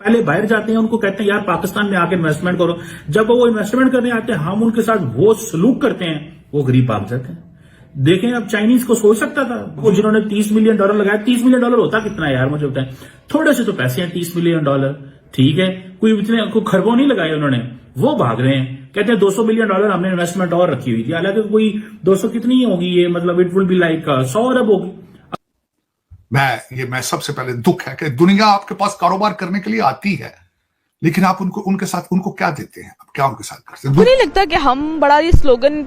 پہلے باہر جاتے ہیں ان کو کہتے ہیں یار پاکستان میں آ کے انویسٹمنٹ کرو، جب وہ انویسٹمنٹ کرنے آتے ہیں ہم ان کے ساتھ وہ سلوک کرتے ہیں، وہ غریب بھاگ جاتے ہیں۔ دیکھیں اب چائنیز کو سوچ سکتا تھا وہ جنہوں نے $30 ملین لگایا، $30 ملین ہوتا کتنا ہے یار مجھے بتائیں، تھوڑے سے تو پیسے ہیں $30 ملین، ٹھیک ہے، کوئی اتنے خربوں نہیں لگائے انہوں نے، وہ بھاگ رہے ہیں کہتے ہیں $200 ملین ہم نے انویسٹمنٹ اور رکھی ہوئی تھی، حالانکہ کوئی 200 کتنی ہوگی یہ، مطلب اٹ ول بی لائک 100 ارب ہوگی۔ میں سب سے پہلے دکھ ہے کہ دنیا آپ کے پاس کاروبار کرنے کے لیے آتی ہے، لیکن آپ ان کے ساتھ ان کو کیا دیتے ہیں، آپ کیا ان کے ساتھ کرتے ہیں؟ مجھے نہیں لگتا کہ ہم بڑا یہ سلوگن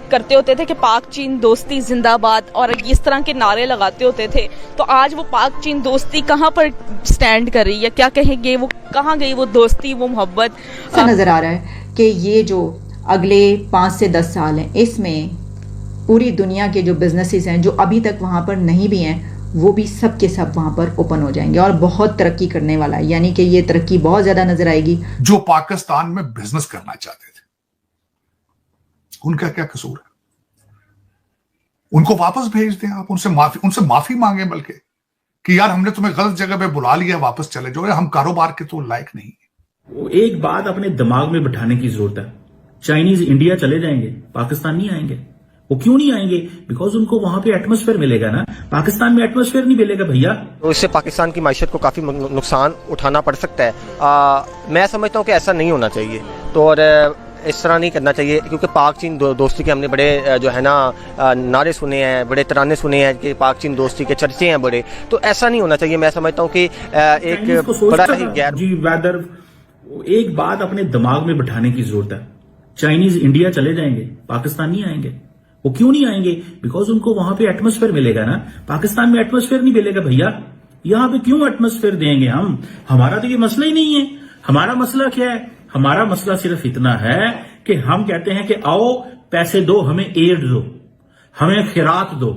کرتے ہوتے تھے کہ پاک چین دوستی زندہ باد اور اس طرح کے نعرے لگاتے ہوتے تھے، تو آج وہ پاک چین دوستی کہاں پر سٹینڈ کر رہی ہے، کیا کہیں گے، وہ کہاں گئی وہ دوستی، وہ محبت؟ ایسا نظر آ رہا ہے کہ یہ جو اگلے 5 سے 10 سال ہیں اس میں پوری دنیا کے جو بزنسز ہیں جو ابھی تک وہاں پر نہیں بھی ہیں وہ بھی سب کے سب وہاں پر اوپن ہو جائیں گے اور بہت ترقی کرنے والا ہے، یعنی کہ یہ ترقی بہت زیادہ نظر آئے گی۔ جو پاکستان میں بزنس کرنا چاہتے تھے ان کا کیا قصور ہے؟ ان کو واپس بھیج دیں، آپ ان سے معافی مانگیں، بلکہ کہ یار ہم نے تمہیں غلط جگہ پہ بلا لیا، واپس چلے جاؤ، ہم کاروبار کے تو لائق نہیں ہیں۔ ایک بات اپنے دماغ میں بٹھانے کی ضرورت ہے، چائنیز انڈیا چلے جائیں گے، پاکستان نہیں آئیں گے۔ وہ کیوں نہیں آئیں گے؟ بیکاز ان کو وہاں پہ ایٹماسفیئر ملے گا نا، پاکستان میں ایٹماسفیئر نہیں ملے گا بھیا۔ تو اس سے پاکستان کی معیشت کو کافی نقصان اٹھانا پڑ سکتا ہے۔ میں سمجھتا ہوں کہ ایسا نہیں ہونا چاہیے، تو اور اس طرح نہیں کرنا چاہیے، کیونکہ پاک چین دوستی کے ہم نے بڑے جو ہے نا نعرے سنے ہیں، بڑے ترانے سنے ہیں کہ پاک چین دوستی کے چرچے ہیں بڑے، تو ایسا نہیں ہونا چاہیے۔ میں سمجھتا ہوں کہ ایک بڑا ہی غیر ایک بات اپنے دماغ میں بٹھانے کی ضرورت ہے، چائنیز انڈیا چلے جائیں گے، پاکستان نہیں آئیں گے۔ وہ کیوں نہیں آئیں گے؟ بیکاز ان کو وہاں پہ ایٹماسفیئر ملے گا نا، پاکستان میں ایٹماسفیئر نہیں ملے گا بھیا، یہاں پہ کیوں ایٹماسفیئر دیں گے ہم؟ ہمارا تو یہ مسئلہ ہی نہیں ہے۔ ہمارا مسئلہ کیا ہے؟ ہمارا مسئلہ صرف اتنا ہے کہ ہم کہتے ہیں کہ آؤ پیسے دو، ہمیں ایڈ دو، ہمیں خیرات دو،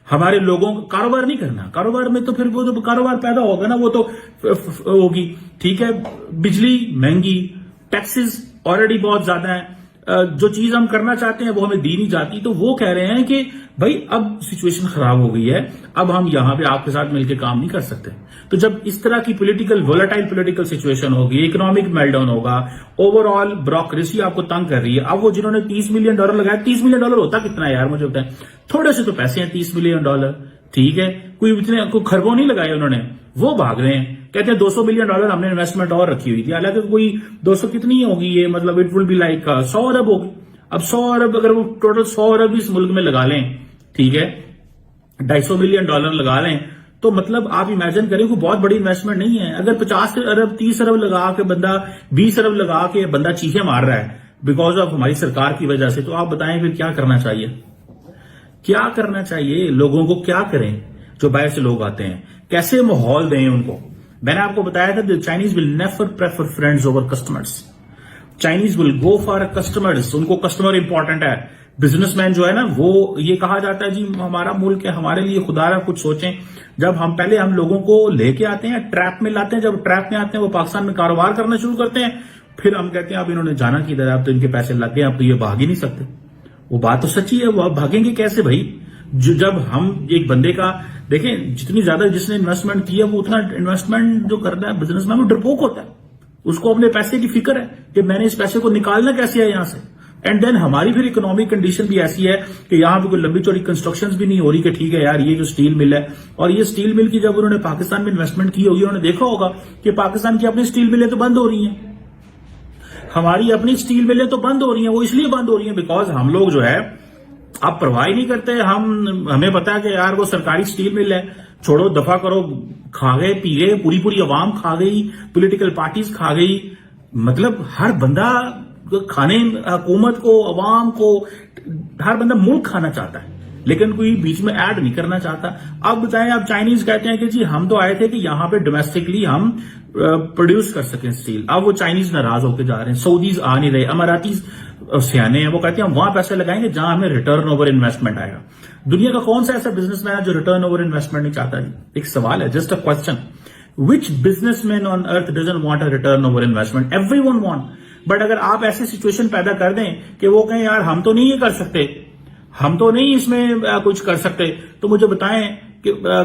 ہمارے لوگوں کو کاروبار نہیں کرنا، کاروبار میں تو پھر وہ تو کاروبار پیدا ہوگا نا، وہ تو ہوگی، ٹھیک ہے، بجلی مہنگی، ٹیکسز آلریڈی بہت زیادہ ہیں، جو چیز ہم کرنا چاہتے ہیں وہ ہمیں دی نہیں جاتی، تو وہ کہہ رہے ہیں کہ بھائی اب سچویشن خراب ہو گئی ہے، اب ہم یہاں پہ آپ کے ساتھ مل کے کام نہیں کر سکتے۔ تو جب اس طرح کی وولٹائل پولیٹیکل سچویشن ہوگی، اکنامک میلٹ ڈاؤن ہوگا، اوور آل بیوروکریسی آپ کو تنگ کر رہی ہے، اب وہ جنہوں نے $30 ملین لگایا، $30 ملین ہوتا کتنا ہے یار مجھے بتائیں، تھوڑے سے تو پیسے ہیں $30 ملین، ٹھیک ہے، کوئی اتنے خربوں نہیں لگائے انہوں نے، وہ بھاگ رہے ہیں کہتے ہیں $200 ملین ہم نے انویسٹمنٹ اور رکھی ہوئی تھی، حالانکہ کوئی 200 کتنی ہوگی یہ، مطلب اٹ ول بی لائک 100 ارب ہوگی۔ اب 100 ارب اگر وہ ٹوٹل 100 ارب اس ملک میں لگا لیں، ٹھیک ہے، $250 ملین لگا لیں، تو مطلب آپ امیجن کریں کوئی بہت بڑی انویسٹمنٹ نہیں ہے۔ اگر 50 ارب 30 ارب لگا کے بندہ 20 ارب لگا کے بندہ چیخیں مار رہا ہے بیکاز آف ہماری سرکار کی وجہ سے، تو آپ بتائیں پھر کیا کرنا چاہیے؟ کیا کرنا چاہیے؟ لوگوں کو کیا کریں جو باہر سے لوگ آتے ہیں، کیسے ماحول دیں ان کو؟ میں نے آپ کو بتایا تھا Chinese will never prefer friends over customers, Chinese will go for customers, ان کو کسٹمر امپورٹنٹ ہے۔ بزنس مین جو ہے نا، وہ یہ کہا جاتا ہے جی ہمارا ملک ہے، ہمارے لیے خدا را کچھ سوچیں۔ جب ہم پہلے ہم لوگوں کو لے کے آتے ہیں، ٹریپ میں لاتے ہیں، جب ٹریپ میں آتے ہیں وہ پاکستان میں کاروبار کرنا شروع کرتے ہیں، پھر ہم کہتے ہیں اب انہوں نے جانا کدھر ہے، اب تو ان کے پیسے لگ گئے، اب تو یہ بھاگ ہی نہیں سکتے۔ وہ بات تو سچی ہے، وہ اب بھاگیں گے کیسے بھائی؟ جب ہم ایک بندے کا دیکھیں، جتنی زیادہ جس نے انویسٹمنٹ کیا وہ اتنا انویسٹمنٹ جو کرتا ہے بزنس مین، وہ ڈرپوک ہوتا ہے، اس کو اپنے پیسے کی فکر ہے کہ میں نے اس پیسے کو نکالنا کیسے ہے یہاں سے۔ اینڈ دین ہماری پھر اکنامک کنڈیشن بھی ایسی ہے کہ یہاں پہ کوئی لمبی چوڑی کنسٹرکشن بھی نہیں ہو رہی کہ ٹھیک ہے یار یہ جو اسٹیل مل ہے، اور یہ اسٹیل مل کی جب انہوں نے پاکستان میں انویسٹمنٹ کی ہوگی، انہوں نے دیکھا ہوگا کہ پاکستان کی اپنی اسٹیل ملیں تو بند ہو رہی ہیں، ہماری اپنی اسٹیل ملیں تو بند ہو رہی ہیں۔ وہ اس لیے بند ہو رہی ہیں بیکاز ہم لوگ جو ہے اب پرواہ نہیں کرتے، ہمیں پتا ہے کہ یار وہ سرکاری اسٹیل مل ہے، چھوڑو دفع کرو، کھا گئے پی گئے، پوری عوام کھا گئی، پولیٹیکل پارٹیز کھا گئی، مطلب ہر بندہ کھانے، حکومت کو، عوام کو، ہر بندہ ملک کھانا چاہتا ہے لیکن کوئی بیچ میں ایڈ نہیں کرنا چاہتا۔ اب بتائیں، اب چائنیز کہتے ہیں کہ جی ہم تو آئے تھے کہ یہاں پہ ڈومیسٹکلی ہم پروڈیوس کر سکیں اسٹیل، اب وہ چائنیز ناراض ہو کے جا رہے ہیں، سعودیز آ نہیں رہے، اماراتیز سیانے ہیں، وہ کہتے ہیں ہم وہاں پیسے لگائیں گے جہاں ہمیں ریٹرن اوور انویسٹمنٹ آئے گا۔ دنیا کا کون سا ایسا بزنس مین ہے جو ریٹرن اوور انویسٹمنٹ نہیں چاہتا؟ جی ایک سوال ہے، just a question, which business man on earth doesn't want a return over investment? Every one want, but اگر آپ ایسی سچویشن پیدا کر دیں کہ وہ کہیں یار ہم تو نہیں یہ کر سکتے، ہم تو نہیں اس میں کچھ کر سکتے، تو مجھے بتائیں کہ